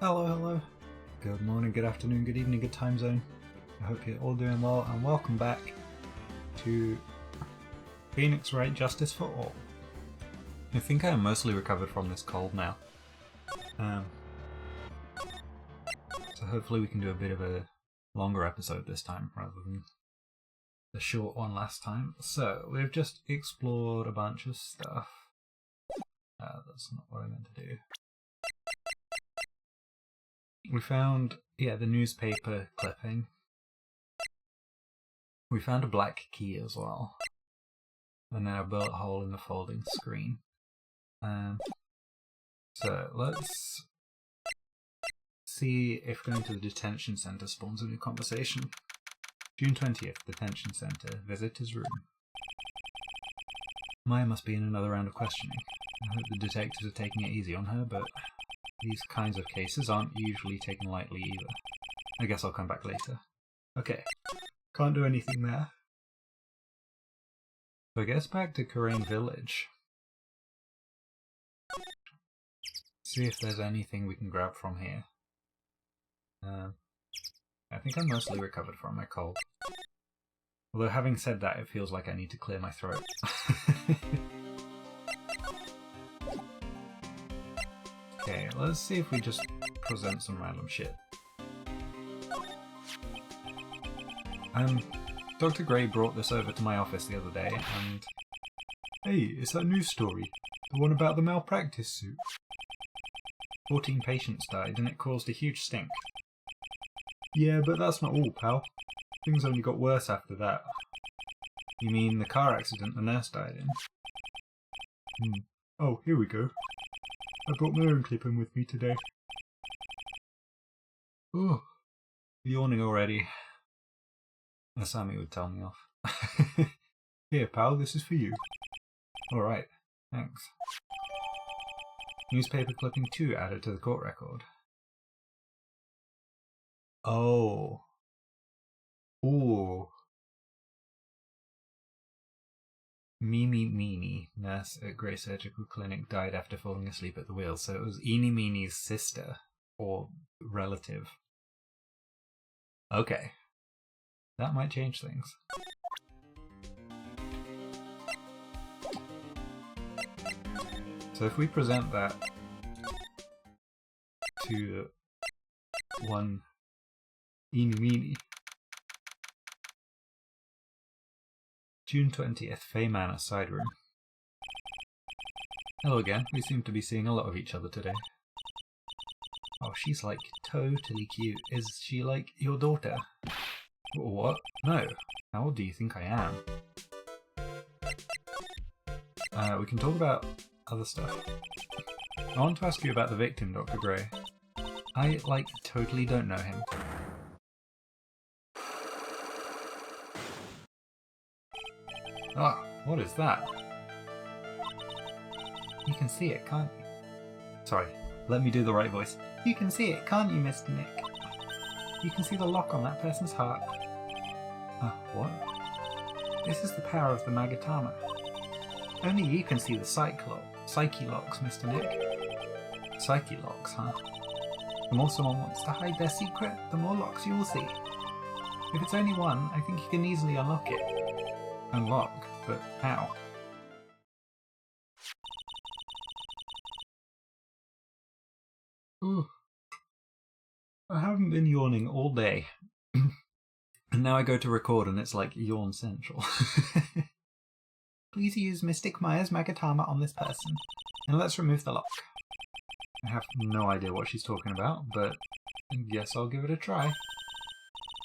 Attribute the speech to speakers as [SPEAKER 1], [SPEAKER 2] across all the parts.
[SPEAKER 1] Hello, hello. Good morning, good afternoon, good evening, good time zone. I hope you're all doing well, and welcome back to Phoenix Wright Justice for All. I think I am mostly recovered from this cold now. So hopefully we can do a bit of a longer episode this time, rather than the short one last time. So, we've just explored a bunch of stuff. That's not what I meant to do. We found, the newspaper clipping. We found a black key as well. And then a bullet hole in the folding screen. So let's see if going to the detention centre spawns a new conversation. June 20th, detention centre, visitors room. Maya must be in another round of questioning. I hope the detectives are taking it easy on her, but these kinds of cases aren't usually taken lightly either. I guess I'll come back later. Okay, can't do anything there. So I guess back to Karain Village. See if there's anything we can grab from here. I think I'm mostly recovered from my cold. Although having said that, it feels like I need to clear my throat. Okay, let's see if we just present some random shit. Dr. Gray brought this over to my office the other day, and... Hey, it's that news story. The one about the malpractice suit. 14 patients died, and it caused a huge stink. Yeah, but that's not all, pal. Things only got worse after that. You mean the car accident the nurse died in? Oh, here we go. I brought my own clipping with me today. Oh, yawning already. Sammy would tell me off. Here, pal, this is for you. Alright, thanks. Newspaper clipping 2 added to the court record. Oh. Ooh. Mimi Meanie, nurse at Grey Surgical Clinic, died after falling asleep at the wheel. So it was Eenie Meanie's sister, or relative. Okay. That might change things. So if we present that to one Eenie Meanie. June 20th, Faye Manor, side room. Hello again, we seem to be seeing a lot of each other today. Oh, she's like totally cute. Is she like your daughter? What? No. How old do you think I am? We can talk about other stuff. I want to ask you about the victim, Dr. Gray. I, totally don't know him. Ah, what is that? You can see it, can't you? Sorry, let me do the right voice. You can see it, can't you, Mr. Nick? You can see the lock on that person's heart. What? This is the power of the Magatama. Only you can see the psyche locks, Mr. Nick. Psyche locks, huh? The more someone wants to hide their secret, the more locks you will see. If it's only one, I think you can easily unlock it. Unlock? But how? Ooh. I haven't been yawning all day. And now I go to record and it's like yawn central. Please use Mystic Maya's Magatama on this person. And let's remove the lock. I have no idea what she's talking about, but I guess I'll give it a try.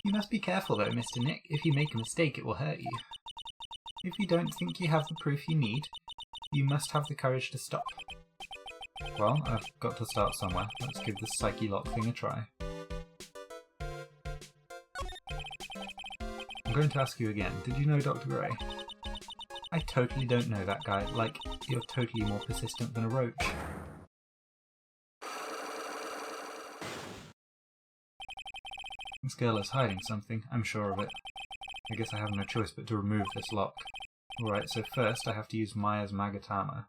[SPEAKER 1] You must be careful though, Mr. Nick. If you make a mistake, it will hurt you. If you don't think you have the proof you need, you must have the courage to stop. Well, I've got to start somewhere. Let's give this psyche lock thing a try. I'm going to ask you again, did you know Dr. Gray? I totally don't know that guy. You're totally more persistent than a roach. This girl is hiding something, I'm sure of it. I guess I have no choice but to remove this lock. Alright, so first I have to use Maya's Magatama.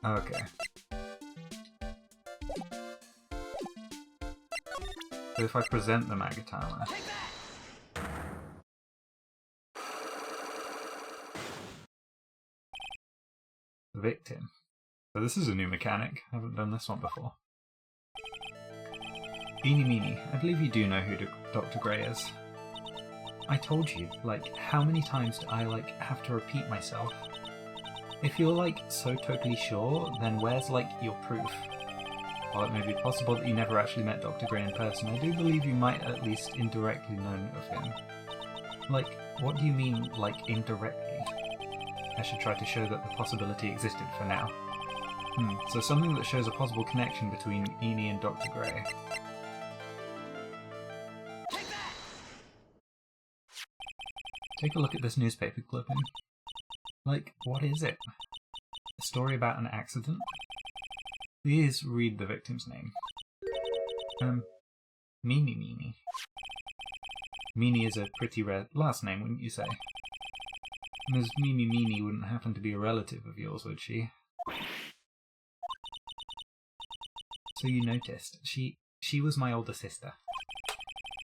[SPEAKER 1] Okay. So if I present the Magatama... The victim. So this is a new mechanic. I haven't done this one before. Eeny Meeny, I believe you do know who Dr. Gray is. I told you, like, how many times do I, like, have to repeat myself? If you're, like, so totally sure, then where's, like, your proof? While it may be possible that you never actually met Dr. Gray in person, I do believe you might at least indirectly know of him. Like, what do you mean, like, indirectly? I should try to show that the possibility existed for now. So something that shows a possible connection between Eeny and Dr. Gray. Take a look at this newspaper clipping. Like, what is it? A story about an accident? Please read the victim's name. Meeny Meeny. Meeny is a pretty rare last name, wouldn't you say? Ms. Meeny Meeny wouldn't happen to be a relative of yours, would she? So you noticed. She was my older sister.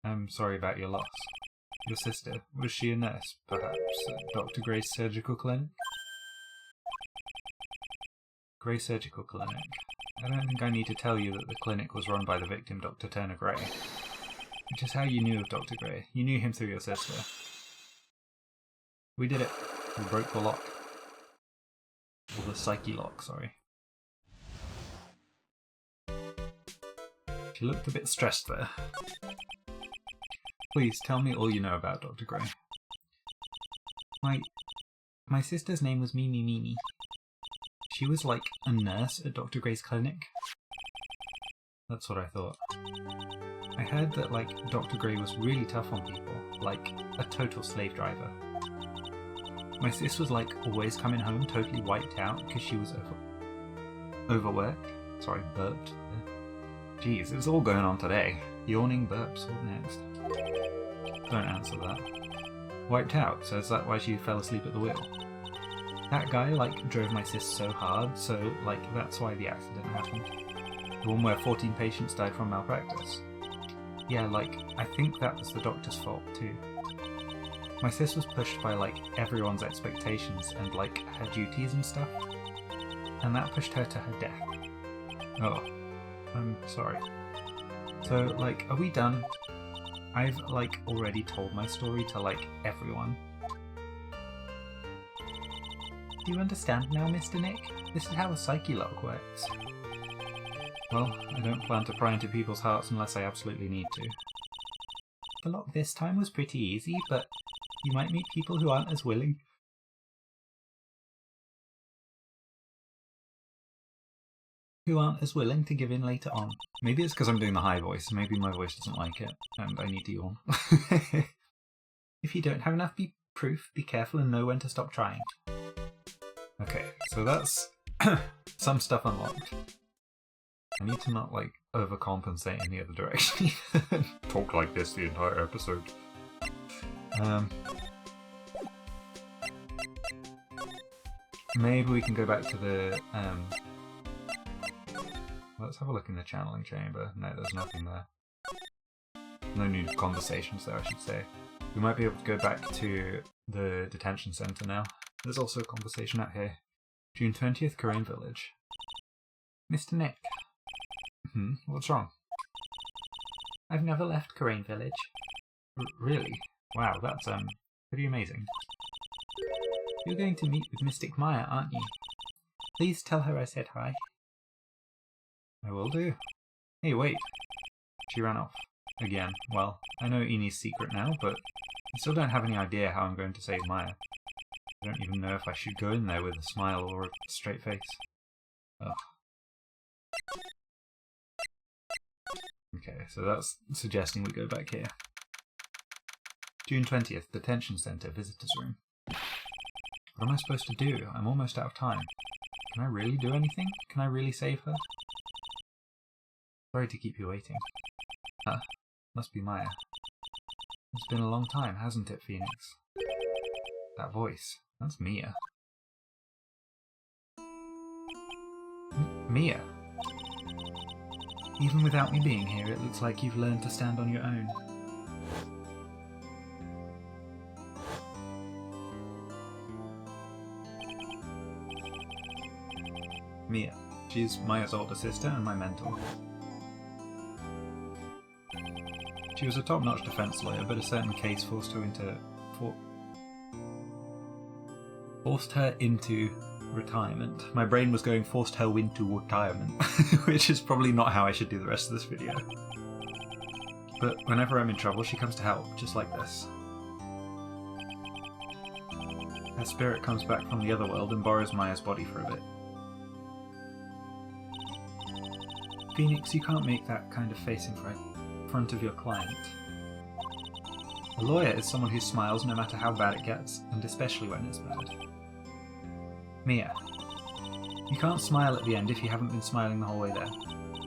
[SPEAKER 1] I'm sorry about your loss. Your sister, was she a nurse, perhaps, at Dr. Gray's surgical clinic? Gray Surgical Clinic. I don't think I need to tell you that the clinic was run by the victim, Dr. Turner Gray. Which is how you knew of Dr. Gray. You knew him through your sister. We did it. We broke the lock. Or the psyche lock, sorry. She looked a bit stressed there. Please, tell me all you know about Dr. Gray. My sister's name was Meeny Meeny. She was like a nurse at Dr. Gray's clinic. That's what I thought. I heard that, like, Dr. Gray was really tough on people, like a total slave driver. My sis was, like, always coming home totally wiped out because she was overworked. Sorry, burped. Jeez, it's all going on today. Yawning, burps, what next? Don't answer that. Wiped out, so is that why she fell asleep at the wheel? That guy, like, drove my sis so hard, so, like, that's why the accident happened. The one where 14 patients died from malpractice. Yeah, like, I think that was the doctor's fault, too. My sis was pushed by, like, everyone's expectations and, like, her duties and stuff. And that pushed her to her death. Oh, I'm sorry. So, like, are we done? I've, like, already told my story to, like, everyone. Do you understand now, Mr. Nick? This is how a psyche lock works. Well, I don't plan to pry into people's hearts unless I absolutely need to. The lock this time was pretty easy, but you might meet people who aren't as willing. Who aren't as willing to give in later on. Maybe it's because I'm doing the high voice. Maybe my voice doesn't like it, and I need to yawn. If you don't have enough proof, be careful and know when to stop trying. Okay, so that's some stuff unlocked. I need to not, like, overcompensate in the other direction. Talk like this the entire episode. Maybe we can go back to the, let's have a look in the channeling chamber. No, there's nothing there. No new conversations there, I should say. We might be able to go back to the detention centre now. There's also a conversation out here. June 20th, Korean Village. Mr. Nick. What's wrong? I've never left Korean Village. Really? Wow, that's pretty amazing. You're going to meet with Mystic Maya, aren't you? Please tell her I said hi. I will do. Hey, wait. She ran off. Again. Well, I know Eeny's secret now, but I still don't have any idea how I'm going to save Maya. I don't even know if I should go in there with a smile or a straight face. Ugh. Okay, so that's suggesting we go back here. June 20th, Detention Centre, Visitors Room. What am I supposed to do? I'm almost out of time. Can I really do anything? Can I really save her? Sorry to keep you waiting. Must be Maya. It's been a long time, hasn't it, Phoenix? That voice. That's Mia. Mia? Even without me being here, it looks like you've learned to stand on your own. Mia. She's Maya's older sister and my mentor. She was a top-notch defense lawyer, but a certain case forced her into retirement. My brain was going forced her into retirement, which is probably not how I should do the rest of this video. But whenever I'm in trouble, she comes to help, just like this. Her spirit comes back from the other world and borrows Maya's body for a bit. Phoenix, you can't make that kind of face in front of your client. A lawyer is someone who smiles no matter how bad it gets, and especially when it's bad. Mia, you can't smile at the end if you haven't been smiling the whole way there.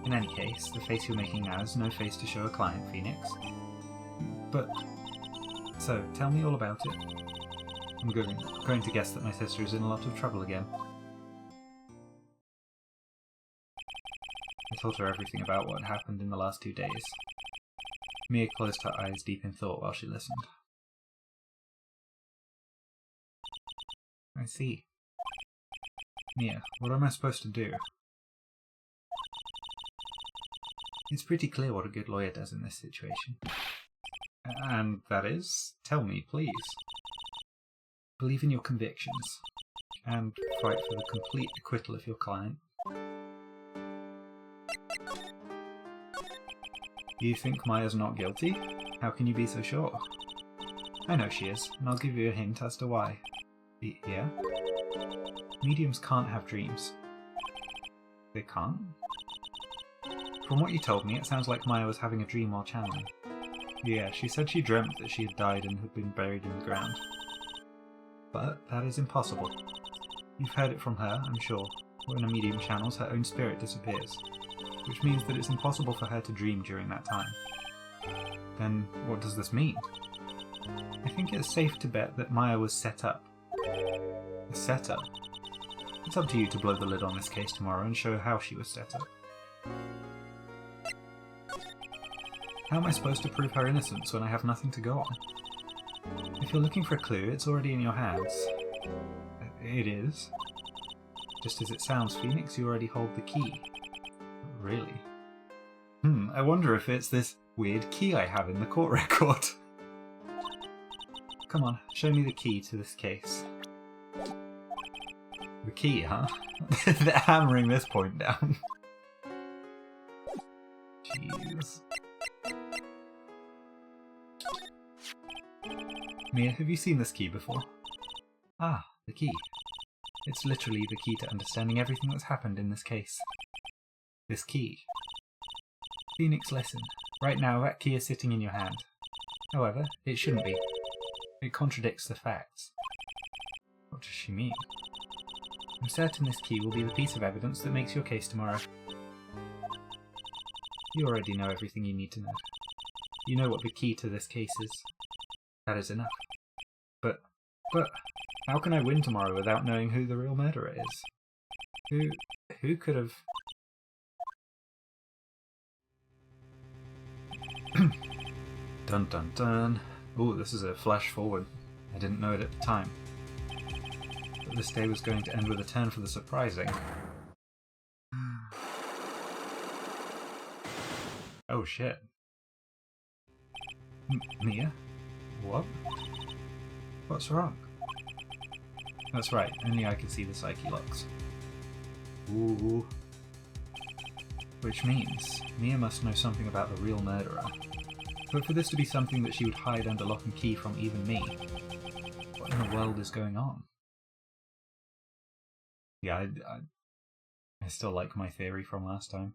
[SPEAKER 1] In any case, the face you're making now is no face to show a client, Phoenix. But... so, tell me all about it. I'm going to guess that my sister is in a lot of trouble again. I told her everything about what happened in the last 2 days. Mia closed her eyes deep in thought while she listened. I see. Mia, what am I supposed to do? It's pretty clear what a good lawyer does in this situation. And that is? Tell me, please. Believe in your convictions, and fight for the complete acquittal of your client. You think Maya's not guilty? How can you be so sure? I know she is, and I'll give you a hint as to why. Yeah? Mediums can't have dreams. They can't? From what you told me, it sounds like Maya was having a dream while channeling. Yeah, she said she dreamt that she had died and had been buried in the ground. But that is impossible. You've heard it from her, I'm sure. When a medium channels, her own spirit disappears. Which means that it's impossible for her to dream during that time. Then what does this mean? I think it's safe to bet that Maya was set up. A setup? It's up to you to blow the lid on this case tomorrow and show how she was set up. How am I supposed to prove her innocence when I have nothing to go on? If you're looking for a clue, it's already in your hands. It is. Just as it sounds, Phoenix, you already hold the key. Really? I wonder if it's this weird key I have in the court record. Come on, show me the key to this case. The key, huh? They're hammering this point down. Jeez. Mia, have you seen this key before? Ah, the key. It's literally the key to understanding everything that's happened in this case. This key. Phoenix, listen. Right now, that key is sitting in your hand. However, it shouldn't be. It contradicts the facts. What does she mean? I'm certain this key will be the piece of evidence that makes your case tomorrow. You already know everything you need to know. You know what the key to this case is. That is enough. But, how can I win tomorrow without knowing who the real murderer is? Who could have... Dun dun dun. Ooh, this is a flash forward. I didn't know it at the time. But this day was going to end with a turn for the surprising. Oh shit. Mia? What? What's wrong? That's right, only I can see the psyche locks. Ooh. Which means, Mia must know something about the real murderer. But for this to be something that she would hide under lock and key from even me, what in the world is going on? Yeah, I still like my theory from last time.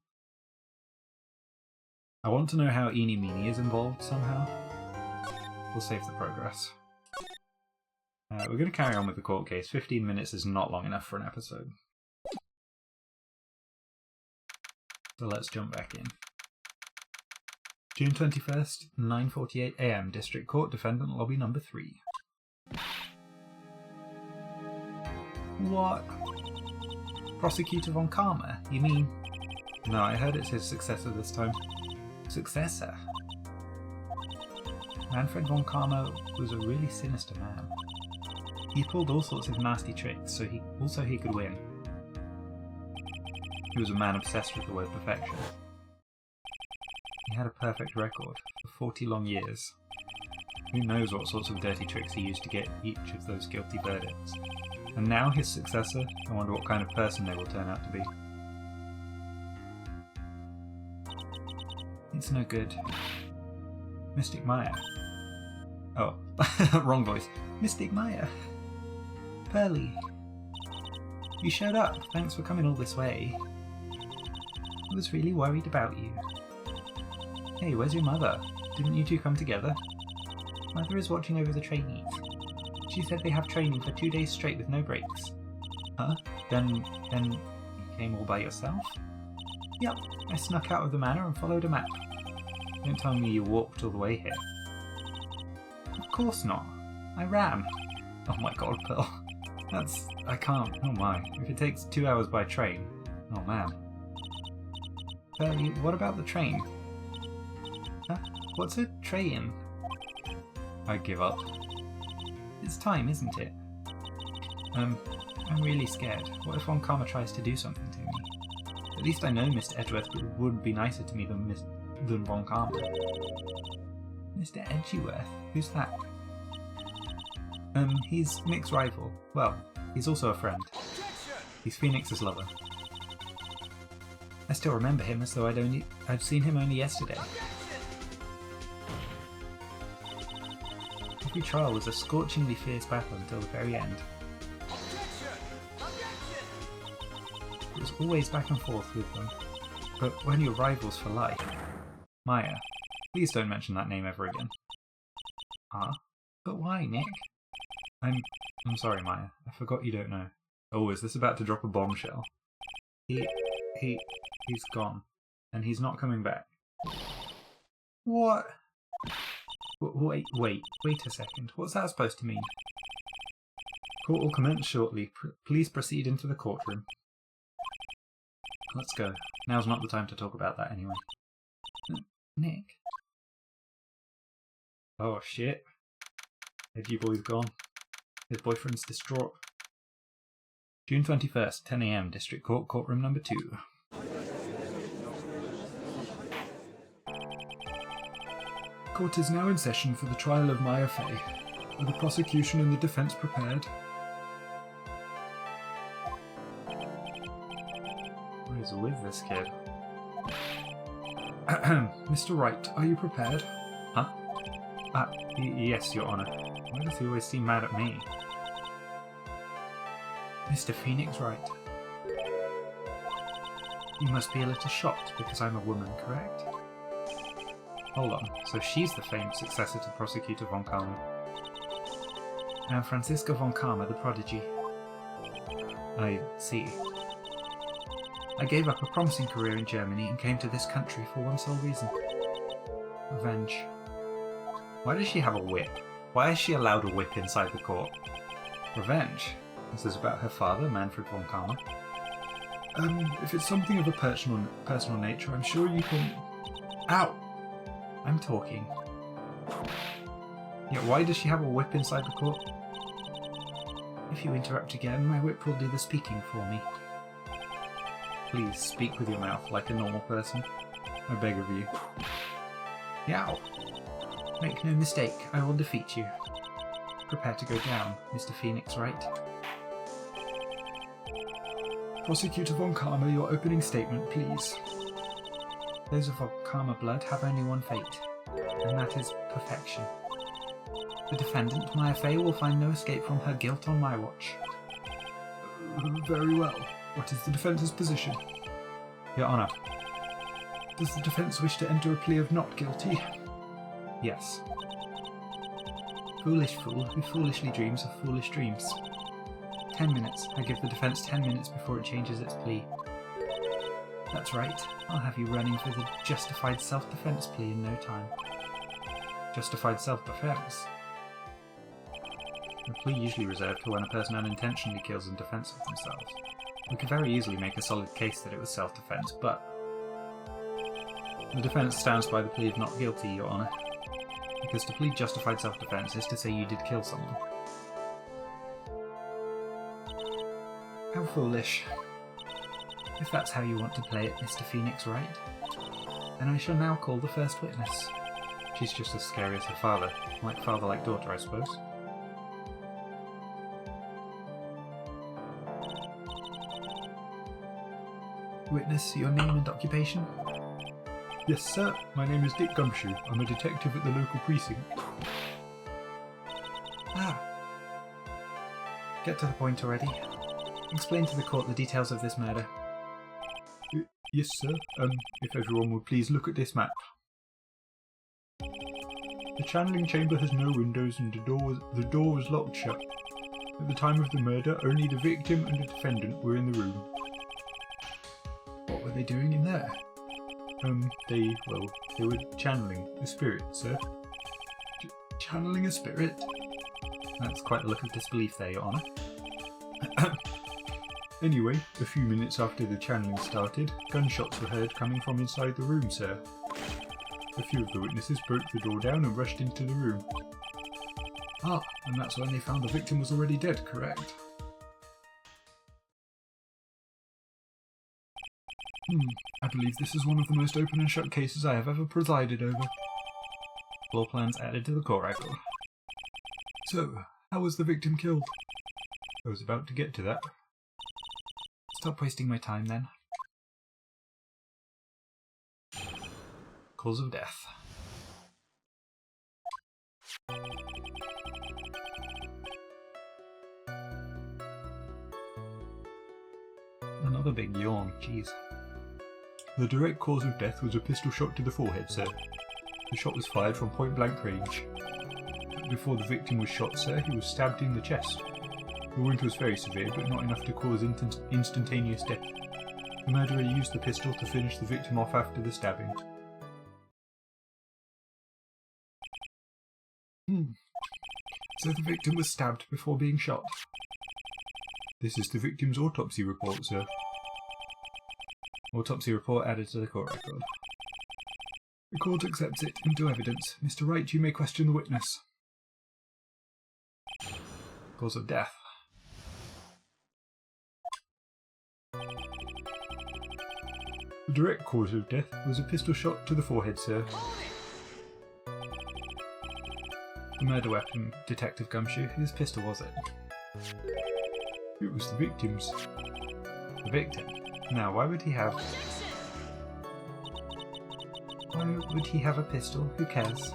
[SPEAKER 1] I want to know how Eenie Meenie is involved somehow. We'll save the progress. We're going to carry on with the court case. 15 minutes is not long enough for an episode. So let's jump back in. June 21st, 9:48 AM, District Court, Defendant Lobby number 3. What? Prosecutor von Karma? You mean... No, I heard it's his successor this time. Successor? Manfred von Karma was a really sinister man. He pulled all sorts of nasty tricks, so he could win. He was a man obsessed with the word perfection. He had a perfect record for 40 long years. Who knows what sorts of dirty tricks he used to get each of those guilty verdicts. And now his successor, I wonder what kind of person they will turn out to be. It's no good. Mystic Maya. Oh, wrong voice. Mystic Maya. Pearly. You showed up. Thanks for coming all this way. I was really worried about you. Hey, where's your mother? Didn't you two come together? Mother is watching over the trainees. She said they have training for 2 days straight with no breaks. Huh? Then you came all by yourself? Yep, I snuck out of the manor and followed a map. Don't tell me you walked all the way here. Of course not. I ran. Oh my god, Pearl. I can't. Oh my. If it takes 2 hours by train. Oh man. Pearly, what about the train? Huh? What's a train? I give up. It's time, isn't it? I'm really scared. What if Von Karma tries to do something to me? At least I know Mr. Edgeworth would be nicer to me than Von Karma. Mr. Edgeworth? Who's that? He's Nick's rival. Well, he's also a friend. He's Phoenix's lover. I still remember him as though I'd seen him only yesterday. Every trial was a scorchingly fierce battle until the very end. It was always back and forth with them. But when you're rivals for life... Maya, please don't mention that name ever again. Ah? But why, Nick? I'm sorry, Maya. I forgot you don't know. Oh, is this about to drop a bombshell? He's gone. And he's not coming back. What? Wait a second. What's that supposed to mean? Court will commence shortly. Please proceed into the courtroom. Let's go. Now's not the time to talk about that anyway. Nick? Oh shit. Edgy boy's gone. His boyfriend's distraught. June 21st, 10 AM, District Court, Courtroom number 2. Court is now in session for the trial of Maya Fey. Are the prosecution and the defence prepared? What is with this kid? Mr. Wright, are you prepared? Huh? Yes, Your Honour. Why does he always seem mad at me? Mr. Phoenix Wright. You must be a little shocked because I'm a woman, correct? Hold on, so she's the famed successor to Prosecutor von Karma. And Franziska von Karma, the prodigy. I see. I gave up a promising career in Germany and came to this country for one sole reason. Revenge. Why does she have a whip? Why is she allowed a whip inside the court? Revenge? This is about her father, Manfred von Karma. If it's something of a personal nature, I'm sure you can... Ow! I'm talking. Yeah, why does she have a whip inside the court? If you interrupt again, my whip will do the speaking for me. Please speak with your mouth like a normal person. I beg of you. Yow! Make no mistake, I will defeat you. Prepare to go down, Mr. Phoenix Wright. Prosecutor von Karma, your opening statement, please. Those of von Karma blood have only one fate, and that is perfection. The defendant, Maya Fey, will find no escape from her guilt on my watch. Very well. What is the defence's position? Your Honour. Does the defense wish to enter a plea of not guilty? Yes. Foolish fool who foolishly dreams of foolish dreams. 10 minutes. I give the defense 10 minutes before it changes its plea. That's right. I'll have you running for the justified self-defense plea in no time. Justified self-defense? A plea usually reserved for when a person unintentionally kills in defense of themselves. We could very easily make a solid case that it was self-defense, but The defence stands by the plea of not guilty, Your Honour. Because to plead justified self-defence is to say you did kill someone. How foolish. If that's how you want to play it, Mr. Phoenix Wright, then I shall now call the first witness. She's just as scary as her father. Like father, like daughter, I suppose. Witness, your name and occupation?
[SPEAKER 2] Yes, sir. My name is Dick Gumshoe. I'm a detective at the local precinct.
[SPEAKER 1] Ah. Get to the point already. Explain to the court the details of this murder.
[SPEAKER 2] Yes, sir. If everyone would please look at this map. The channeling chamber has no windows and the door was locked shut. At the time of the murder, only the victim and the defendant were in the room.
[SPEAKER 1] What were they doing in there?
[SPEAKER 2] They were channeling a spirit, sir.
[SPEAKER 1] Channeling a spirit? That's quite a look of disbelief there, Your Honour.
[SPEAKER 2] Anyway, a few minutes after the channeling started, gunshots were heard coming from inside the room, sir. A few of the witnesses broke the door down and rushed into the room.
[SPEAKER 1] Ah, and that's when they found the victim was already dead, correct?
[SPEAKER 2] I believe this is one of the most open and shut cases I have ever presided over.
[SPEAKER 1] Floor plans added to the court record.
[SPEAKER 2] So, how was the victim killed? I was about to get to that.
[SPEAKER 1] Stop wasting my time then. Cause of death. Another big yawn, jeez.
[SPEAKER 2] The direct cause of death was a pistol shot to the forehead, sir. The shot was fired from point-blank range. Before the victim was shot, sir, he was stabbed in the chest. The wound was very severe, but not enough to cause instantaneous death. The murderer used the pistol to finish the victim off after the stabbing.
[SPEAKER 1] So the victim was stabbed before being shot?
[SPEAKER 2] This is the victim's autopsy report, sir.
[SPEAKER 1] Autopsy report added to the court record. The court accepts it into evidence. Mr. Wright, you may question the witness. Cause of death.
[SPEAKER 2] The direct cause of death was a pistol shot to the forehead, sir.
[SPEAKER 1] The murder weapon, Detective Gumshoe, whose pistol was it?
[SPEAKER 2] It was the victim's.
[SPEAKER 1] The victim? Now, why would he have a pistol? Who cares?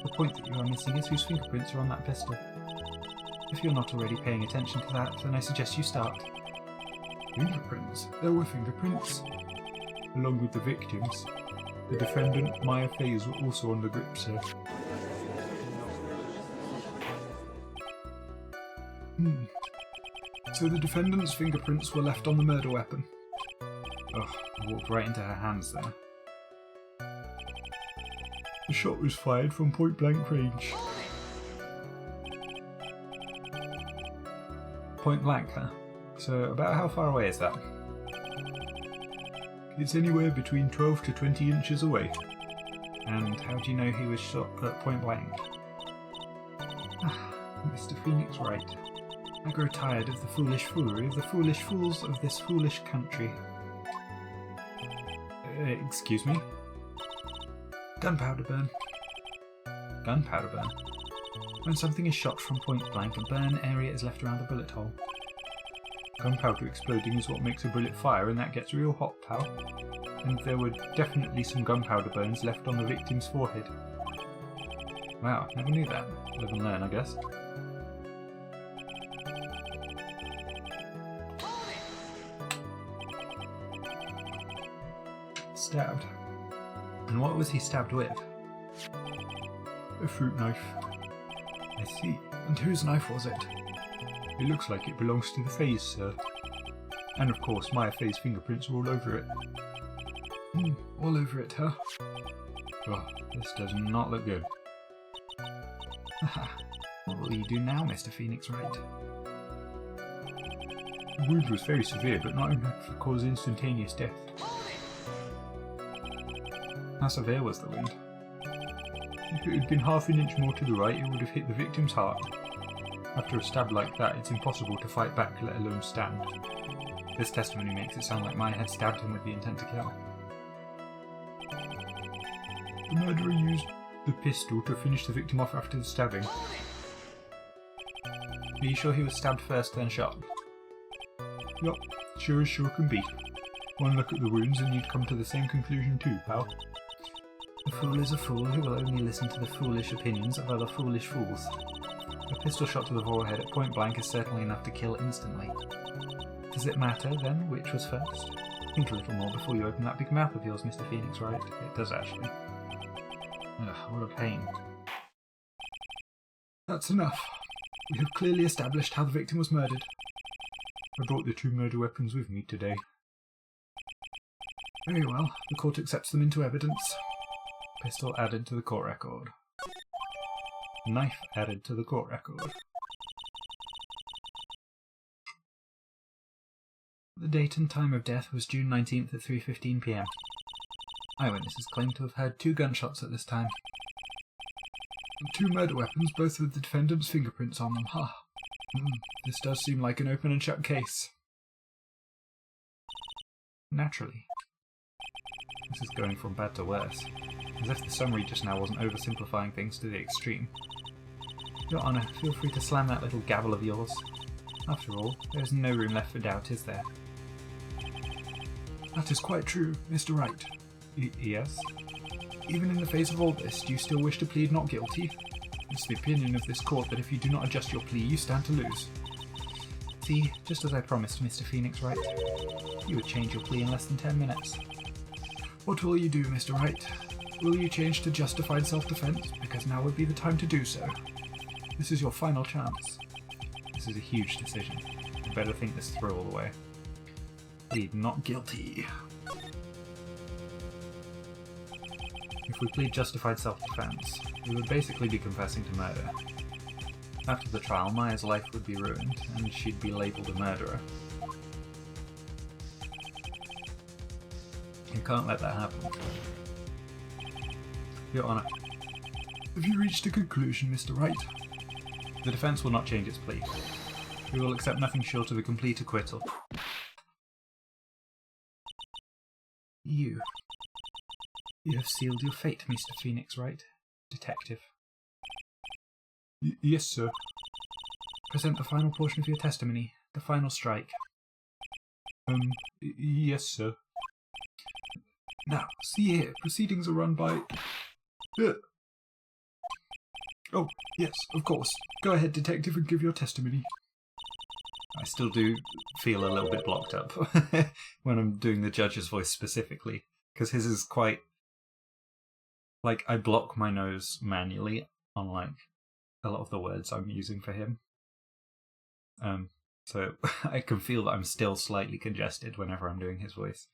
[SPEAKER 1] The point that you are missing is whose fingerprints are on that pistol. If you're not already paying attention to that, then I suggest you start.
[SPEAKER 2] Fingerprints? There were fingerprints. Along with the victims. The defendant, Maya Faze, were also on the grip, sir.
[SPEAKER 1] So the defendant's fingerprints were left on the murder weapon. Ugh, I walked right into her hands there.
[SPEAKER 2] The shot was fired from point-blank range.
[SPEAKER 1] Point blank, huh? So about how far away is that?
[SPEAKER 2] It's anywhere between 12 to 20 inches away.
[SPEAKER 1] And how do you know he was shot at point blank? Mr. Phoenix Wright. I grow tired of the foolish foolery of the foolish fools of this foolish country. Excuse me? Gunpowder burn. Gunpowder burn? When something is shot from point blank, a burn area is left around the bullet hole.
[SPEAKER 2] Gunpowder exploding is what makes a bullet fire, and that gets real hot, pal. And there were definitely some gunpowder burns left on the victim's forehead.
[SPEAKER 1] Wow, never knew that. Live and learn, I guess. Stabbed. And what was he stabbed with?
[SPEAKER 2] A fruit knife.
[SPEAKER 1] I see. And whose knife was it?
[SPEAKER 2] It looks like it belongs to the Faze, sir. And of course, Maya Faye's fingerprints are all over it.
[SPEAKER 1] All over it, huh?
[SPEAKER 2] Oh, this does not look good.
[SPEAKER 1] What will you do now, Mr. Phoenix Wright?
[SPEAKER 2] The wound was very severe, but not enough to cause instantaneous death.
[SPEAKER 1] How severe was the wound?
[SPEAKER 2] If it had been half an inch more to the right, it would have hit the victim's heart. After a stab like that, it's impossible to fight back, let alone stand.
[SPEAKER 1] This testimony makes it sound like Maya had stabbed him with the intent to kill.
[SPEAKER 2] The murderer used the pistol to finish the victim off after the stabbing.
[SPEAKER 1] Are you sure he was stabbed first, then shot?
[SPEAKER 2] Yup, sure as sure can be. One look at the wounds and you'd come to the same conclusion too, pal.
[SPEAKER 1] A fool is a fool who will only listen to the foolish opinions of other foolish fools. A pistol shot to the forehead at point blank is certainly enough to kill instantly. Does it matter, then, which was first? Think a little more before you open that big mouth of yours, Mr. Phoenix, Wright. It does, actually. Ugh, what a pain.
[SPEAKER 2] That's enough. We have clearly established how the victim was murdered. I brought the 2 murder weapons with me today.
[SPEAKER 1] Very well. The court accepts them into evidence. Pistol added to the court record. Knife added to the court record. The date and time of death was June 19th at 3:15 p.m. Eyewitnesses claim to have heard 2 gunshots at this time.
[SPEAKER 2] 2 murder weapons, both with the defendant's fingerprints on them. This does seem like an open and shut case.
[SPEAKER 1] Naturally. This is going from bad to worse. As if the summary just now wasn't oversimplifying things to the extreme. Your Honour, feel free to slam that little gavel of yours. After all, there is no room left for doubt, is there?
[SPEAKER 2] That is quite true, Mr. Wright.
[SPEAKER 1] Yes?
[SPEAKER 2] Even in the face of all this, do you still wish to plead not guilty? It's the opinion of this court that if you do not adjust your plea, you stand to lose.
[SPEAKER 1] See, just as I promised, Mr. Phoenix Wright. You would change your plea in less than 10 minutes.
[SPEAKER 2] What will you do, Mr. Wright? Will you change to justified self-defense? Because now would be the time to do so. This is your final chance.
[SPEAKER 1] This is a huge decision. You better think this through all the way. Plead not guilty. If we plead justified self-defense, we would basically be confessing to murder. After the trial, Maya's life would be ruined, and she'd be labelled a murderer. You can't let that happen. Your Honour.
[SPEAKER 2] Have you reached a conclusion, Mr. Wright?
[SPEAKER 1] The defence will not change its plea. We will accept nothing short of a complete acquittal. You have sealed your fate, Mr. Phoenix Wright, Detective.
[SPEAKER 2] Yes, sir.
[SPEAKER 1] Present the final portion of your testimony, the final strike.
[SPEAKER 2] Yes, sir.
[SPEAKER 1] Now, see here, proceedings are run by...
[SPEAKER 2] Oh, yes, of course. Go ahead, Detective, and give your testimony.
[SPEAKER 1] I still do feel a little bit blocked up when I'm doing the judge's voice specifically, because his is quite... Like, I block my nose manually on, like, a lot of the words I'm using for him. So I can feel that I'm still slightly congested whenever I'm doing his voice.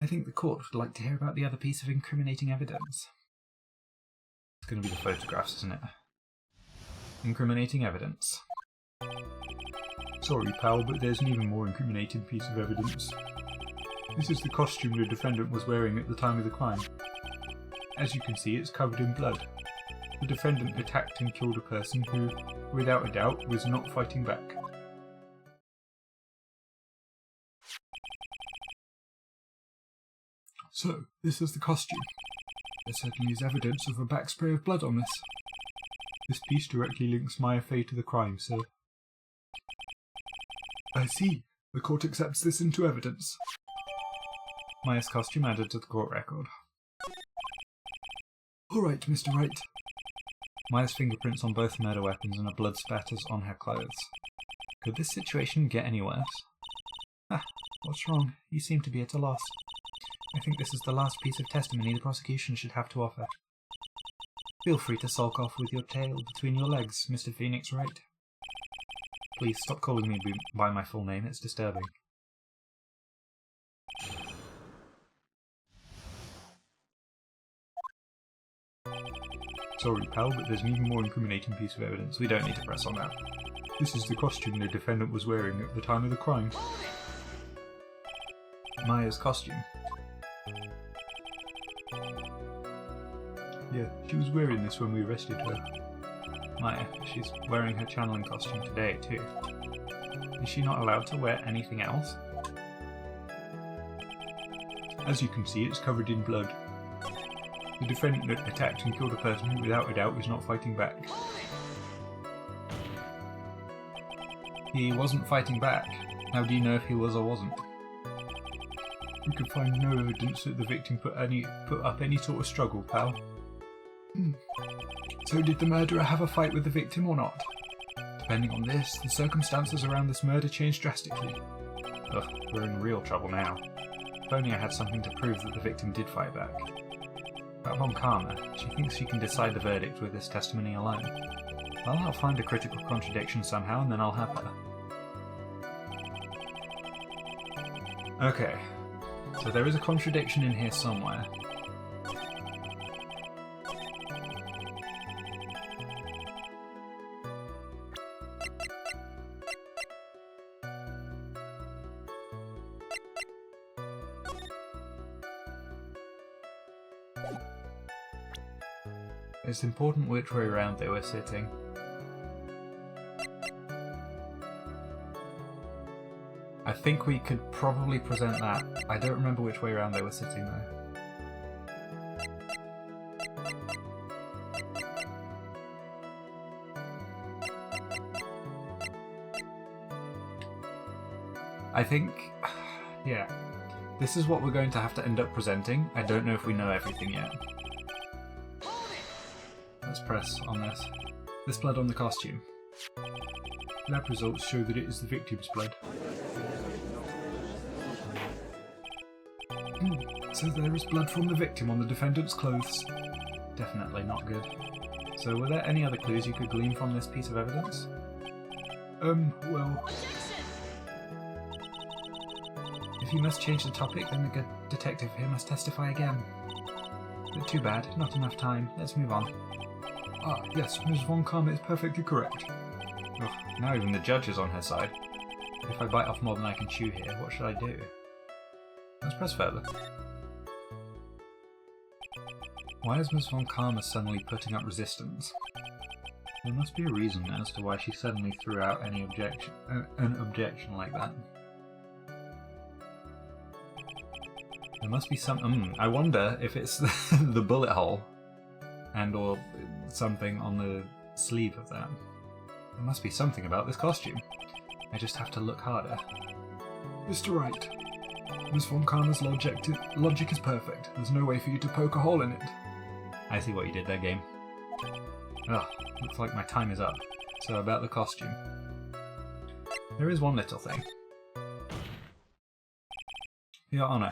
[SPEAKER 1] I think the court would like to hear about the other piece of incriminating evidence. It's going to be the photographs, isn't it? Incriminating evidence.
[SPEAKER 2] Sorry, pal, but there's an even more incriminating piece of evidence. This is the costume the defendant was wearing at the time of the crime. As you can see, it's covered in blood. The defendant attacked and killed a person who, without a doubt, was not fighting back. So, this is the costume. There certainly is evidence of a backspray of blood on this. This piece directly links Maya Fey to the crime, sir. I see. The court accepts this into evidence.
[SPEAKER 1] Maya's costume added to the court record.
[SPEAKER 2] All right, Mr. Wright.
[SPEAKER 1] Maya's fingerprints on both murder weapons and a blood spatters on her clothes. Could this situation get any worse? What's wrong? You seem to be at a loss. I think this is the last piece of testimony the prosecution should have to offer. Feel free to sulk off with your tail between your legs, Mr. Phoenix Wright. Please stop calling me by my full name, it's disturbing.
[SPEAKER 2] Sorry, pal, but there's an even more incriminating piece of evidence.
[SPEAKER 1] We don't need to press on that.
[SPEAKER 2] This is the costume the defendant was wearing at the time of the crime.
[SPEAKER 1] Maya's costume.
[SPEAKER 2] Yeah, she was wearing this when we arrested her.
[SPEAKER 1] Maya, she's wearing her channeling costume today too. Is she not allowed to wear anything else?
[SPEAKER 2] As you can see, it's covered in blood. The defendant that attacked and killed a person who, without a doubt, is not fighting back.
[SPEAKER 1] He wasn't fighting back. How do you know if he was or wasn't?
[SPEAKER 2] We could find no evidence that the victim put up any sort of struggle, pal.
[SPEAKER 1] So did the murderer have a fight with the victim or not? Depending on this, the circumstances around this murder changed drastically. Ugh, we're in real trouble now. If only I had something to prove that the victim did fight back. About Von Karma, she thinks she can decide the verdict with this testimony alone. I'll find a critical contradiction somehow and then I'll have her. Okay, so there is a contradiction in here somewhere. It's important which way around they were sitting. I think we could probably present that. I don't remember which way around they were sitting though. I think, yeah, this is what we're going to have to end up presenting. I don't know if we know everything yet. Let's press on this. This blood on the costume.
[SPEAKER 2] Lab results show that it is the victim's blood.
[SPEAKER 1] So there is blood from the victim on the defendant's clothes. Definitely not good. So were there any other clues you could glean from this piece of evidence?
[SPEAKER 2] Well...
[SPEAKER 1] If you must change the topic, then the good detective here must testify again. But too bad, not enough time. Let's move on.
[SPEAKER 2] Ah, yes, Ms. Von Karma is perfectly correct.
[SPEAKER 1] Ugh, now even the judge is on her side. If I bite off more than I can chew here, what should I do? Let's press further. Why is Ms. Von Karma suddenly putting up resistance? There must be a reason as to why she suddenly threw out any an objection like that. There must be some... I wonder if it's the bullet hole and or something on the sleeve of that. There must be something about this costume. I just have to look harder.
[SPEAKER 2] Mr. Wright, Ms. Von Karma's logic is perfect. There's no way for you to poke a hole in it.
[SPEAKER 1] I see what you did there, game. Ugh, looks like my time is up. So about the costume. There is one little thing. Your Honour,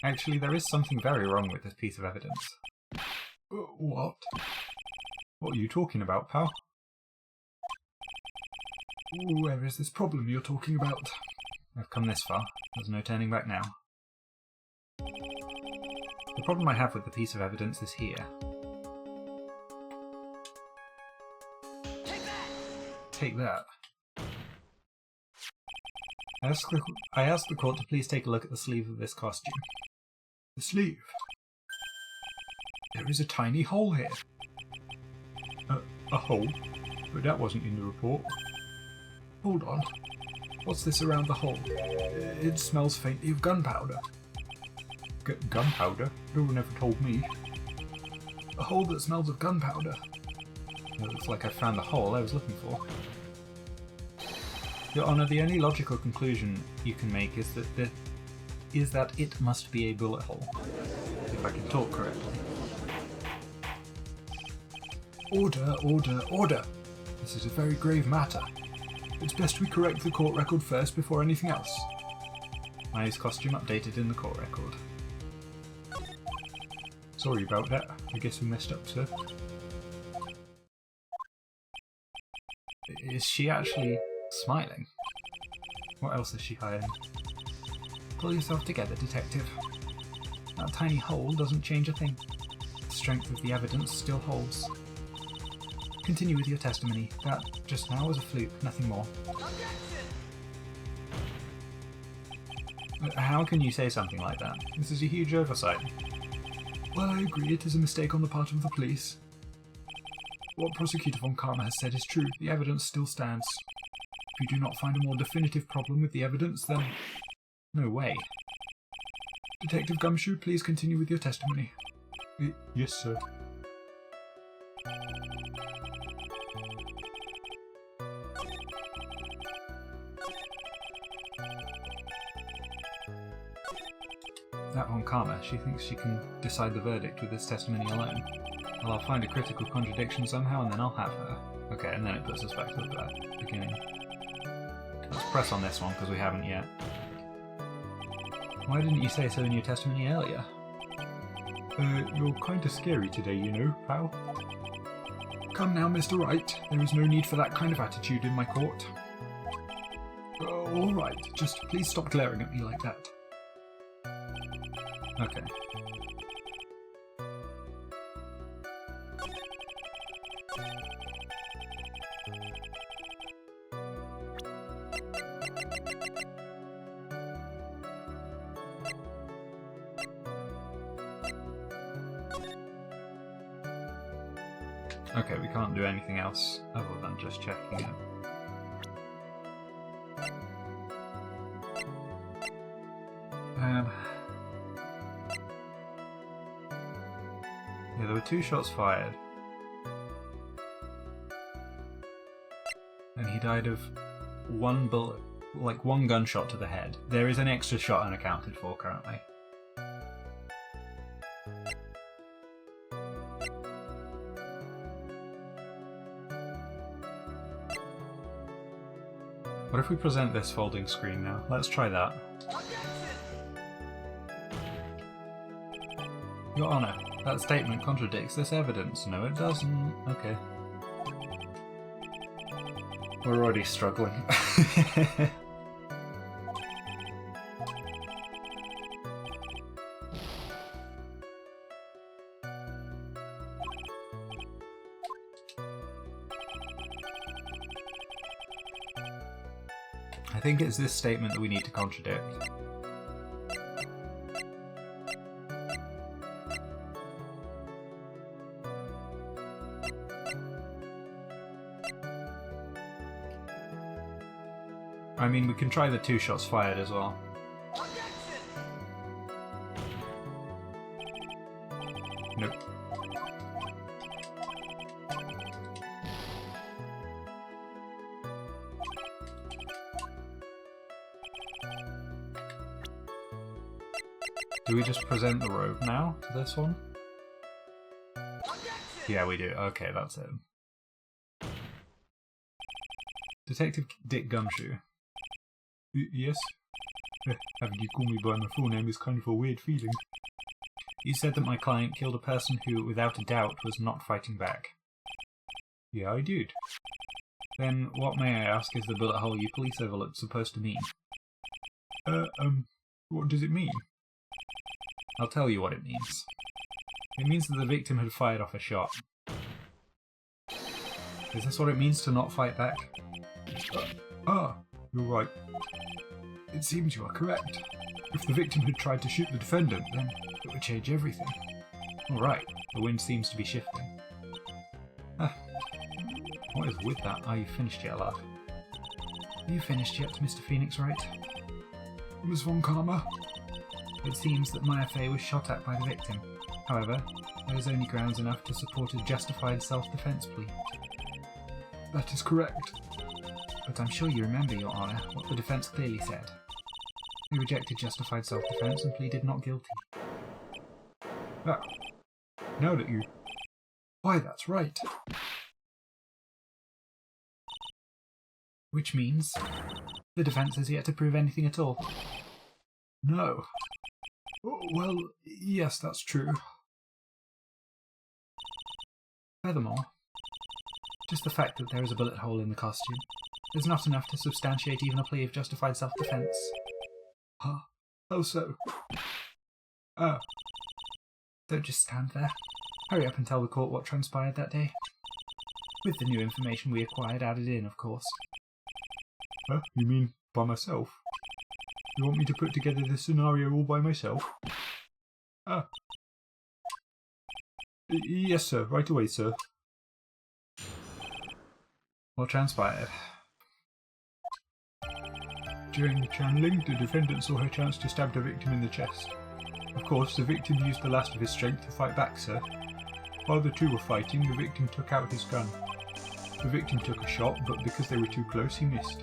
[SPEAKER 1] actually there is something very wrong with this piece of evidence.
[SPEAKER 2] What? What are you talking about, pal? Where is this problem you're talking about?
[SPEAKER 1] I've come this far. There's no turning back now. The problem I have with the piece of evidence is here. Take that. I asked the court to please take a look at the sleeve of this costume.
[SPEAKER 2] The sleeve? There is a tiny hole here. A hole? But that wasn't in the report. Hold on. What's this around the hole? It smells faintly of gunpowder. Gunpowder? No one ever told me. A hole that smells of gunpowder.
[SPEAKER 1] It looks like I found the hole I was looking for. Your Honour, the only logical conclusion you can make is that it must be a bullet hole. If I can talk correctly.
[SPEAKER 2] Order, order, order! This is a very grave matter. It's best we correct the court record first before anything else.
[SPEAKER 1] Maya's costume updated in the court record.
[SPEAKER 2] Sorry about that. I guess we messed up, sir.
[SPEAKER 1] Is she actually smiling? What else is she hiding? Pull yourself together, detective. That tiny hole doesn't change a thing. The strength of the evidence still holds. Continue with your testimony. That just now was a fluke, nothing more. How can you say something like that? This is a huge oversight.
[SPEAKER 2] Well, I agree, it is a mistake on the part of the police. What Prosecutor von Karma has said is true. The evidence still stands. If you do not find a more definitive problem with the evidence, then...
[SPEAKER 1] No way.
[SPEAKER 2] Detective Gumshoe, please continue with your testimony. Yes, sir.
[SPEAKER 1] That von Karma, she thinks she can decide the verdict with this testimony alone. Well, I'll find a critical contradiction somehow and then I'll have her. Okay, and then it puts us back to the beginning. Let's press on this one because we haven't yet. Why didn't you say so in your testimony earlier?
[SPEAKER 2] You're kinda scary today, you know, pal. Come now, Mr. Wright. There is no need for that kind of attitude in my court. Alright, just please stop glaring at me like that.
[SPEAKER 1] Okay. Okay, we can't do anything else other than just checking it. Yeah, there were 2 shots fired. And he died of 1 bullet, like 1 gunshot to the head. There is an extra shot unaccounted for currently. What if we present this folding screen now? Let's try that. Your Honour, that statement contradicts this evidence. No, it doesn't. Okay. We're already struggling. I think it's this statement that we need to contradict. I mean, we can try the 2 shots fired as well. Nope. Do we just present the robe now to this one? Yeah, we do. Okay, that's it. Detective Dick Gumshoe.
[SPEAKER 2] Yes? Having you call me by my full name is kind of a weird feeling.
[SPEAKER 1] You said that my client killed a person who, without a doubt, was not fighting back.
[SPEAKER 2] Yeah, I did.
[SPEAKER 1] Then what, may I ask, is the bullet hole you police overlooked supposed to mean?
[SPEAKER 2] What does it mean?
[SPEAKER 1] I'll tell you what it means. It means that the victim had fired off a shot. Is this what it means to not fight back?
[SPEAKER 2] You're right. It seems you are correct. If the victim had tried to shoot the defendant, then it would change everything.
[SPEAKER 1] Alright, the wind seems to be shifting. What is with that? Are you finished yet, lad? Are you finished yet, Mr. Phoenix Wright?
[SPEAKER 2] Miss von Karma?
[SPEAKER 1] It seems that Maya Fey was shot at by the victim. However, there is only grounds enough to support a justified self-defense plea.
[SPEAKER 2] That is correct.
[SPEAKER 1] But I'm sure you remember, Your Honour, what the defence clearly said. He rejected justified self-defense and pleaded not guilty.
[SPEAKER 2] Now that you... Why, that's right.
[SPEAKER 1] Which means the defence has yet to prove anything at all.
[SPEAKER 2] No. Well, yes, that's true.
[SPEAKER 1] Furthermore, just the fact that there is a bullet hole in the costume is not enough to substantiate even a plea of justified self-defense.
[SPEAKER 2] Huh? How so?
[SPEAKER 1] Don't just stand there. Hurry up and tell the court what transpired that day. With the new information we acquired added in, of course.
[SPEAKER 2] You mean by myself? You want me to put together this scenario all by myself? Yes, sir. Right away, sir.
[SPEAKER 1] What transpired?
[SPEAKER 2] During the channeling, the defendant saw her chance to stab the victim in the chest. Of course, the victim used the last of his strength to fight back, sir. While the two were fighting, the victim took out his gun. The victim took a shot, but because they were too close, he missed.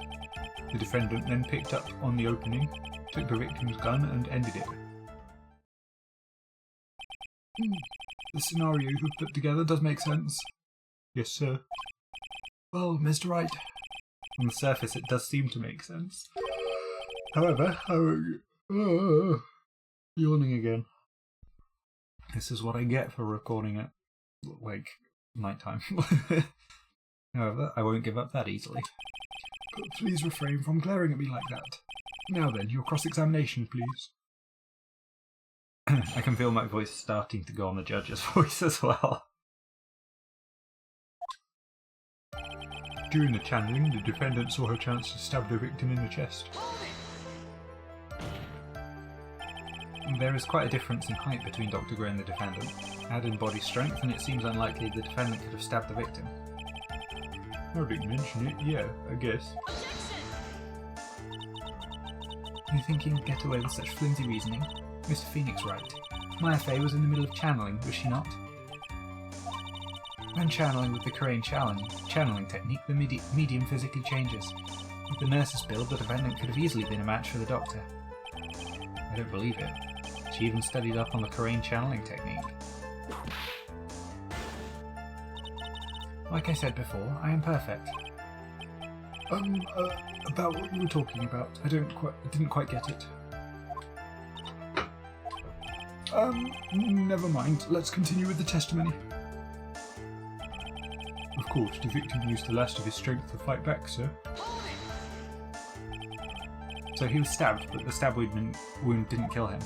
[SPEAKER 2] The defendant then picked up on the opening, took the victim's gun, and ended it.
[SPEAKER 1] The scenario you've put together does make sense.
[SPEAKER 2] Yes, sir.
[SPEAKER 1] Well, Mr. Wright, on the surface it does seem to make sense.
[SPEAKER 2] However, yawning again.
[SPEAKER 1] This is what I get for recording at, like, nighttime. However, I won't give up that easily.
[SPEAKER 2] But please refrain from glaring at me like that. Now then, your cross-examination, please.
[SPEAKER 1] I can feel my voice starting to go on the judge's voice as well.
[SPEAKER 2] During the channeling, the defendant saw her chance to stab the victim in the chest.
[SPEAKER 1] There is quite a difference in height between Dr. Gray and the defendant. Add in body strength, and it seems unlikely the defendant could have stabbed the victim.
[SPEAKER 2] I didn't mention it, yeah, I guess.
[SPEAKER 1] You think you'll get away with such flimsy reasoning? Mr. Phoenix Wright. Maya Fey was in the middle of channeling, was she not? When channeling with the Crane channeling technique, the medium physically changes. With the nurse's build, the defendant could have easily been a match for the doctor. I don't believe it. She even studied up on the Crane channeling technique. Like I said before, I am perfect.
[SPEAKER 2] About what you were talking about. I didn't quite get it. Never mind. Let's continue with the testimony. Of course, the victim used the last of his strength to fight back, sir.
[SPEAKER 1] So he was stabbed, but the stab wound didn't kill him.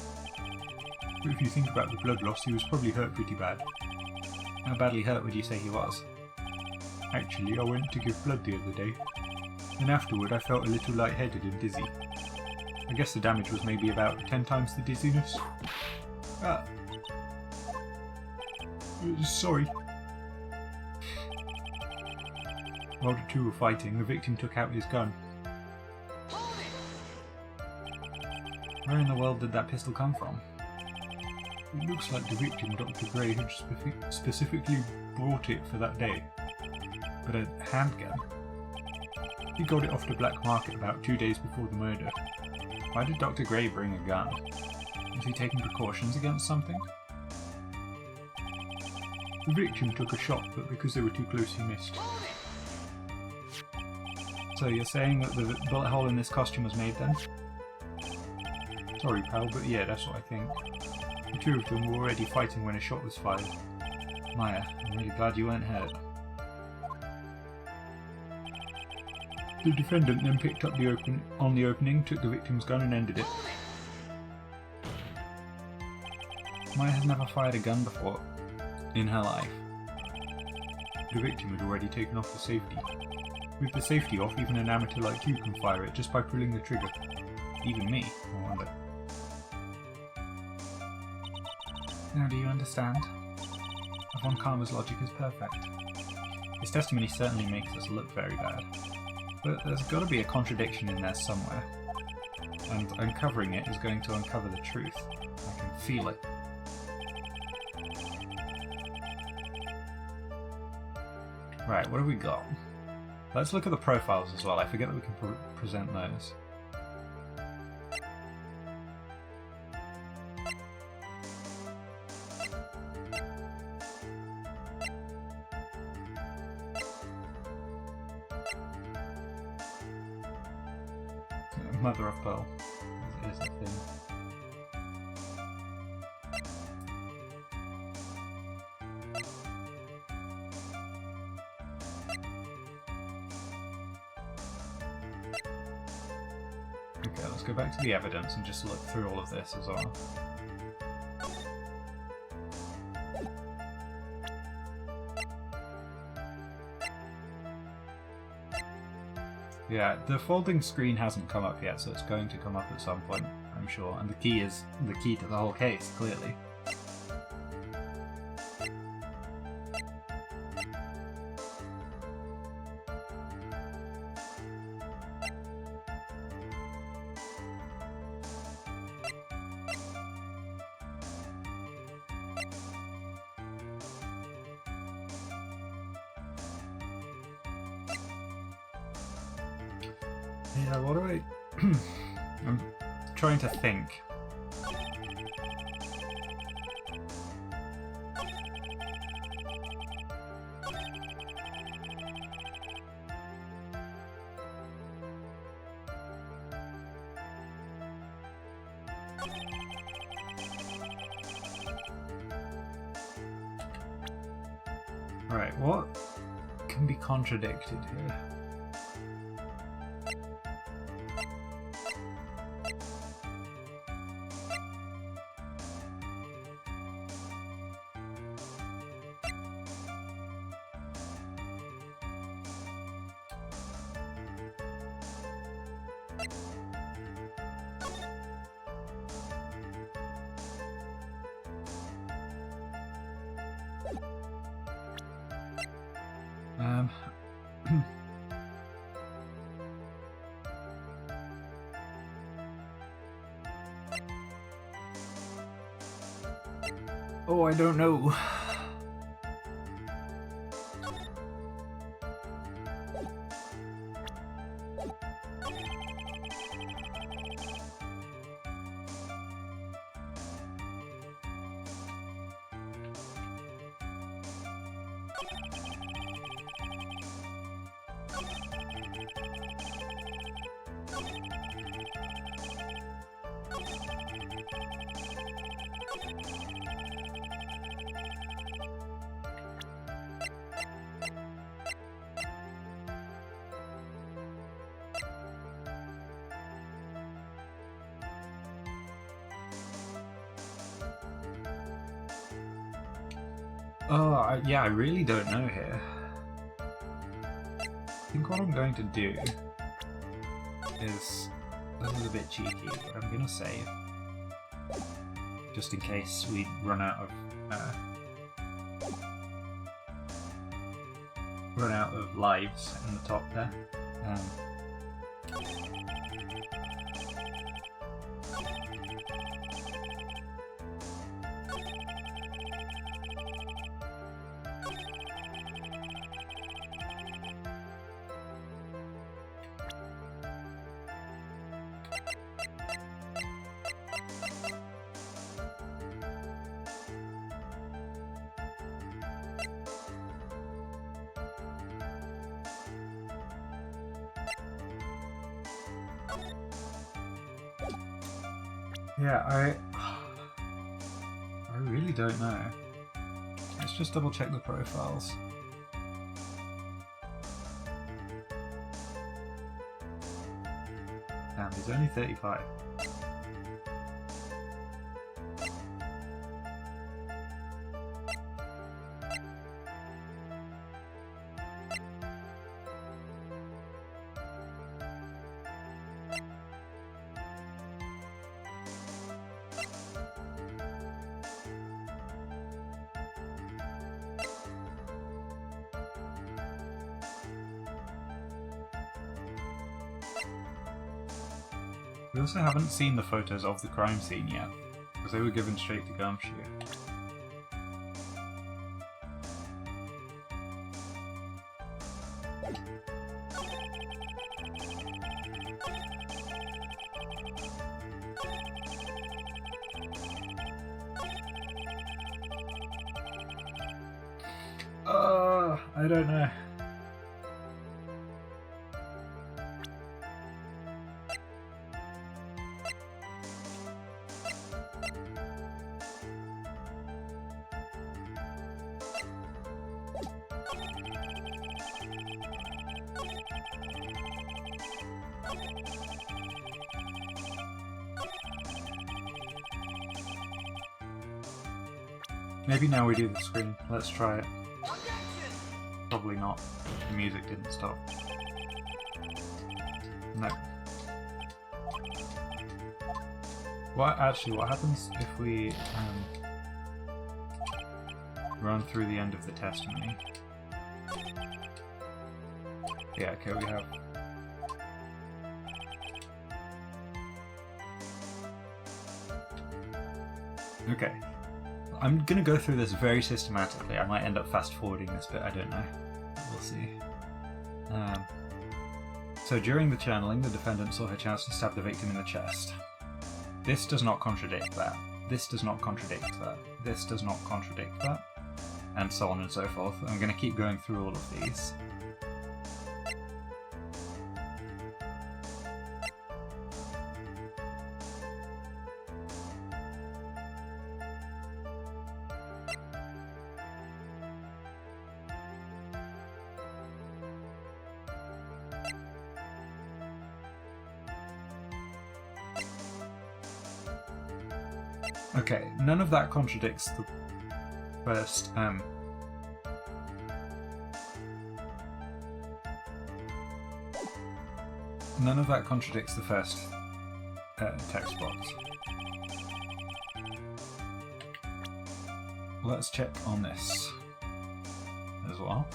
[SPEAKER 2] But if you think about the blood loss, he was probably hurt pretty bad.
[SPEAKER 1] How badly hurt would you say he was?
[SPEAKER 2] Actually, I went to give blood the other day, and afterward I felt a little lightheaded and dizzy. I guess the damage was maybe about 10 times the dizziness. Sorry. While the two were fighting, the victim took out his gun.
[SPEAKER 1] Where in the world did that pistol come from?
[SPEAKER 2] It looks like the victim, Dr. Gray, had specifically brought it for that day.
[SPEAKER 1] But a handgun?
[SPEAKER 2] He got it off the black market about 2 days before the murder.
[SPEAKER 1] Why did Dr. Gray bring a gun? Was he taking precautions against something?
[SPEAKER 2] The victim took a shot, but because they were too close he missed.
[SPEAKER 1] So you're saying that the bullet hole in this costume was made then?
[SPEAKER 2] Sorry pal, but yeah, that's what I think. The two of them were already fighting when a shot was fired.
[SPEAKER 1] Maya, I'm really glad you weren't hurt.
[SPEAKER 2] The defendant then picked up the opening, took the victim's gun and ended it.
[SPEAKER 1] Maya has never fired a gun before in her life.
[SPEAKER 2] The victim had already taken off the safety. With the safety off, even an amateur like you can fire it just by pulling the trigger.
[SPEAKER 1] Even me, I wonder. Now do you understand? Von Karma's logic is perfect. His testimony certainly makes us look very bad. But there's got to be a contradiction in there somewhere. And uncovering it is going to uncover the truth. I can feel it. Right, what have we got? Let's look at the profiles as well. I forget that we can present those. Mother of Pearl is a thing. Okay, let's go back to the evidence and just look through all of this as well. Yeah, the folding screen hasn't come up yet, so it's going to come up at some point, I'm sure. And the key is the key to the whole case, clearly. Yeah, what do I... I'm trying to think. Right, what can be contradicted here? Oh, I don't know. Oh, yeah, I really don't know here. I think what I'm going to do is... This is a bit cheeky, but I'm going to save. Just in case we run out of lives in the top there. Yeah, I really don't know. Let's just double check the profiles. Damn, he's only 35. We also haven't seen the photos of the crime scene yet, because they were given straight to Gumshoe. I don't know. Maybe now we do the screen. Let's try it. Probably not. The music didn't stop. No. What happens if we run through the end of the testimony? Yeah, okay, we have. Okay. I'm going to go through this very systematically. I might end up fast forwarding this bit, I don't know. We'll see. So during the channeling, the defendant saw her chance to stab the victim in the chest. This does not contradict that. This does not contradict that. This does not contradict that. And so on and so forth. I'm going to keep going through all of these. Okay, none of that contradicts the first, none of that contradicts the first text box. Let's check on this as well.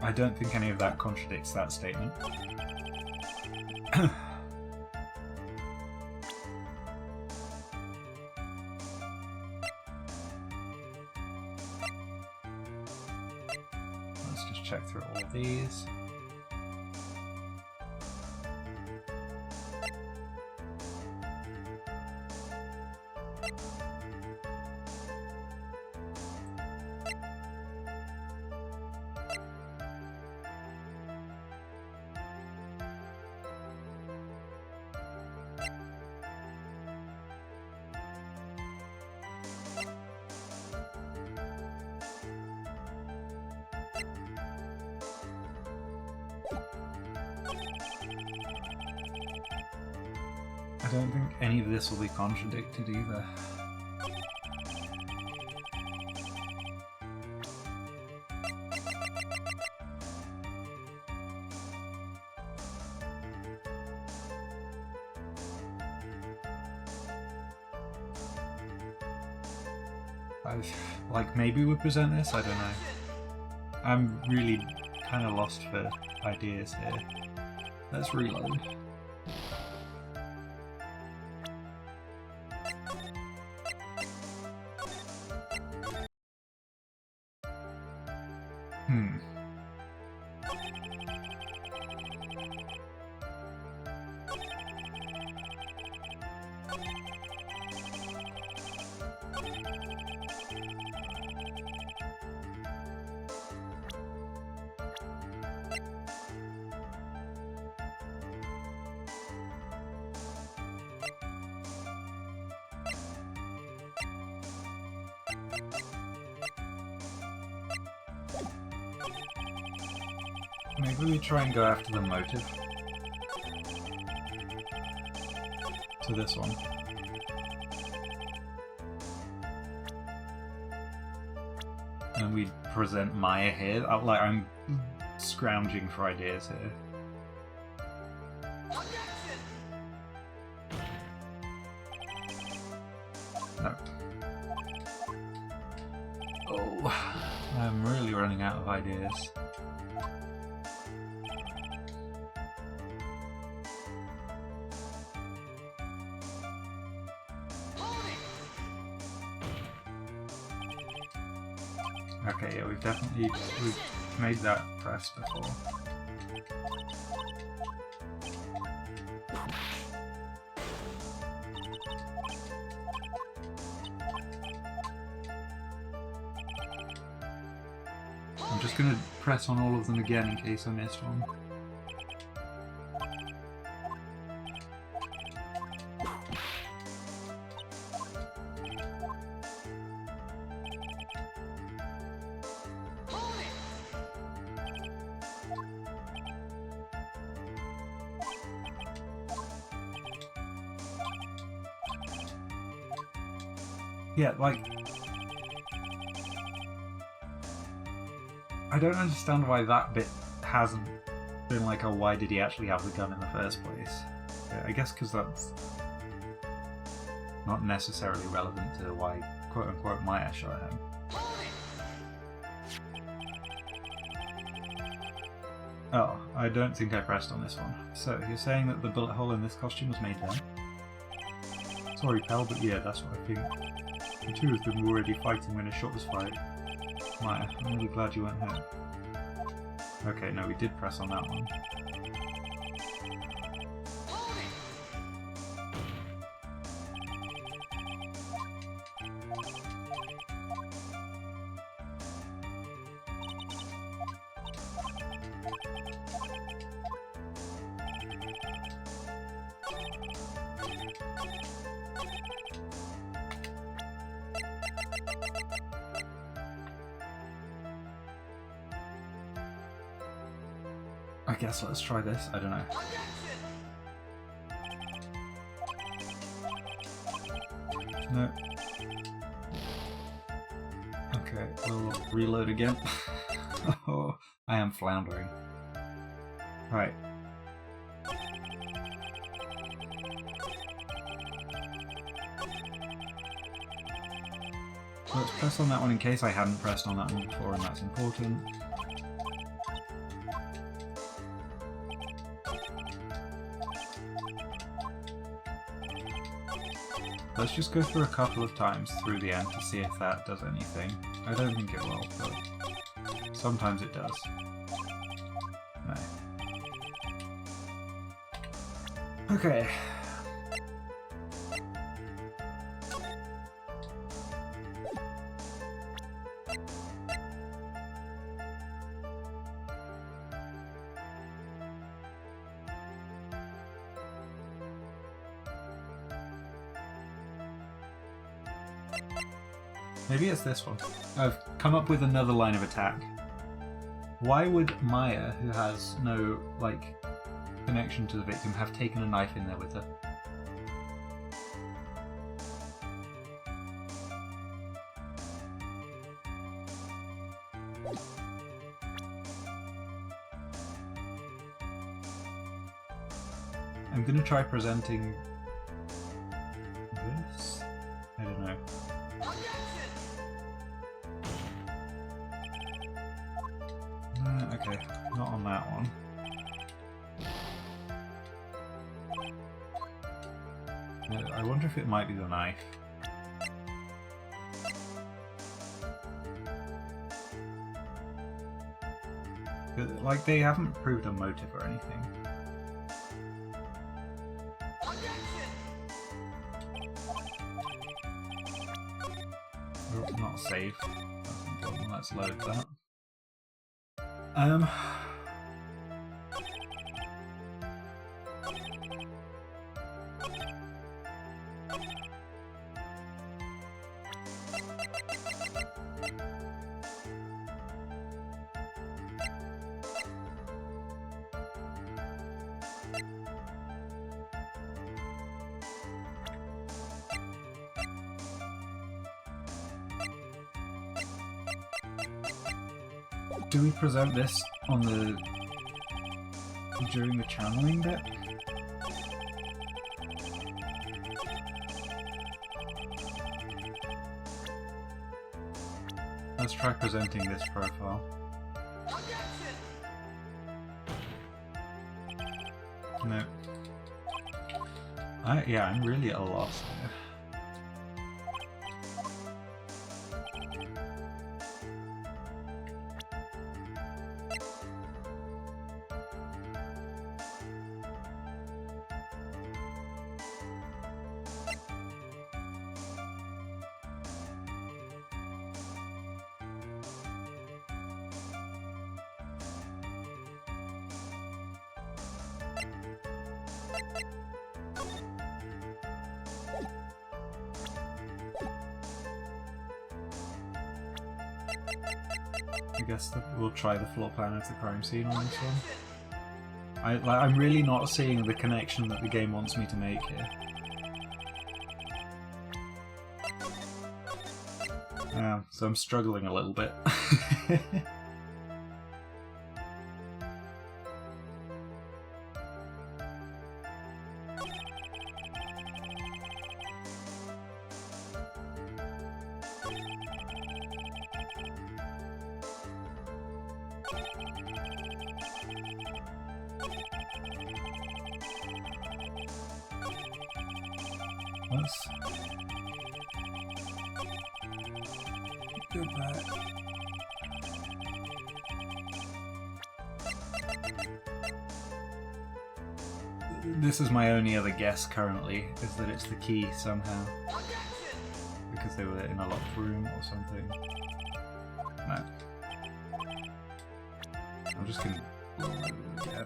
[SPEAKER 1] I don't think any of that contradicts that statement. Let's just check through all of these. I don't think any of this will be contradicted either. Like, maybe we present this? I don't know. I'm really kind of lost for ideas here. Let's reload. Maybe we try and go after the motive to this one. And we present Maya here. I'm scrounging for ideas here. No. Oh, I'm really running out of ideas. Okay, yeah, we've made that press before. I'm just gonna press on all of them again in case I missed one. Yeah, like... I don't understand why that bit hasn't been like, oh, why did he actually have the gun in the first place? I guess because that's not necessarily relevant to why quote-unquote Maya shot him. Oh, I don't think I pressed on this one. So, you're saying that the bullet hole in this costume was made then? Sorry pal, but yeah, that's what I think. The two of them were already fighting when a shot was fired. Maya, I'm really glad you weren't hurt. Okay, no, we did press on that one. I guess let's try this, I don't know. No. Okay, we'll reload again. Oh, I am floundering. Right. Let's press on that one in case I hadn't pressed on that one before, and that's important. Let's just go through a couple of times through the end to see if that does anything. I don't think it will, but sometimes it does. No. Okay. Maybe it's this one. I've come up with another line of attack. Why would Maya, who has no, like, connection to the victim, have taken a knife in there with her? I'm gonna try presenting this? I don't know. Okay, not on that one. I wonder if it might be the knife. But, like, they haven't proved a motive or anything. Oh, not safe. That's important. Let's load that. Do we present this on the during the channeling bit? Let's try presenting this profile. No. Yeah, I'm really at a loss here. I guess we'll try the floor plan of the crime scene on this one. I'm really not seeing the connection that the game wants me to make here. So I'm struggling a little bit. Let's go back. This is my only other guess currently, is that it's the key somehow. Because they were in a locked room or something. No. I'm just gonna... Yeah.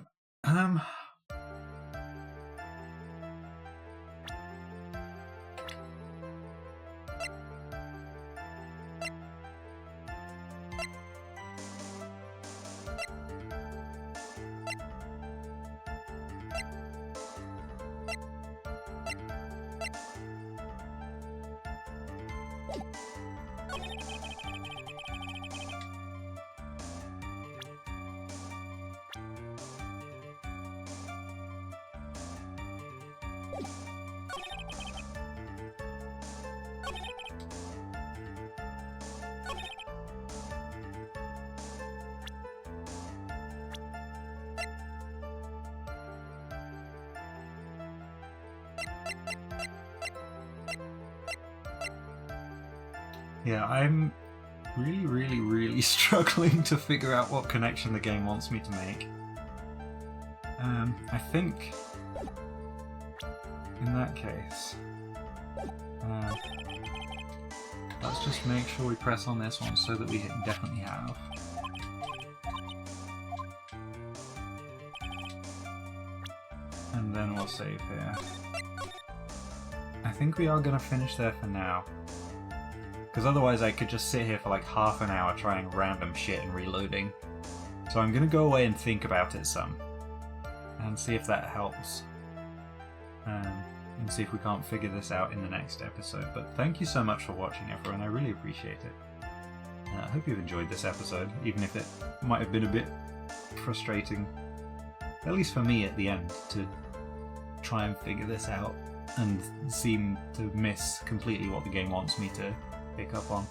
[SPEAKER 1] Yeah, I'm really struggling to figure out what connection the game wants me to make. I think in that case, let's just make sure we press on this one so that we definitely have. And then we'll save here. I think we are going to finish there for now. Because otherwise I could just sit here for like half an hour trying random shit and reloading. So I'm going to go away and think about it some. And see if that helps. And see if we can't figure this out in the next episode. But thank you so much for watching, everyone. I really appreciate it. I hope you've enjoyed this episode, even if it might have been a bit frustrating. At least for me at the end, to try and figure this out. And seem to miss completely what the game wants me to pick up on.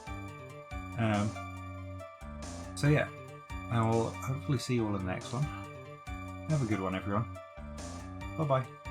[SPEAKER 1] So yeah, I will hopefully see you all in the next one. Have a good one, everyone. Bye bye.